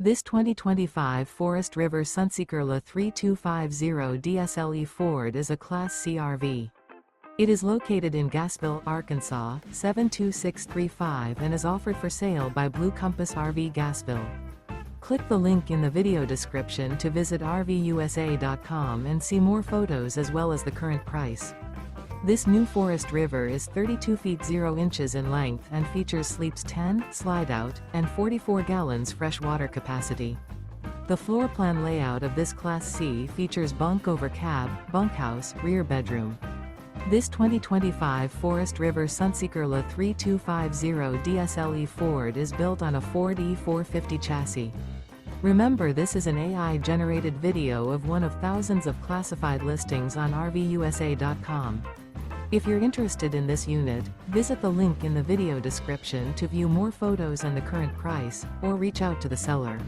This 2025 Forest River Sunseeker LA 3250 DSLE Ford is a Class C RV. It is located in Gassville, Arkansas, 72635 and is offered for sale by Blue Compass RV Gassville. Click the link in the video description to visit RVUSA.com and see more photos as well as the current price. This new Forest River is 32 feet 0 inches in length and features sleeps 10, Slideout, and 44 gallons fresh water capacity. The floor plan layout of this Class C features Bunk Over Cab, Bunkhouse, rear bedroom. This 2025 Forest River Sunseeker LA 3250 DSLE Ford is built on a Ford E450 chassis. Remember, this is an AI-generated video of one of thousands of classified listings on RVUSA.com. If you're interested in this unit, visit the link in the video description to view more photos and the current price, or reach out to the seller.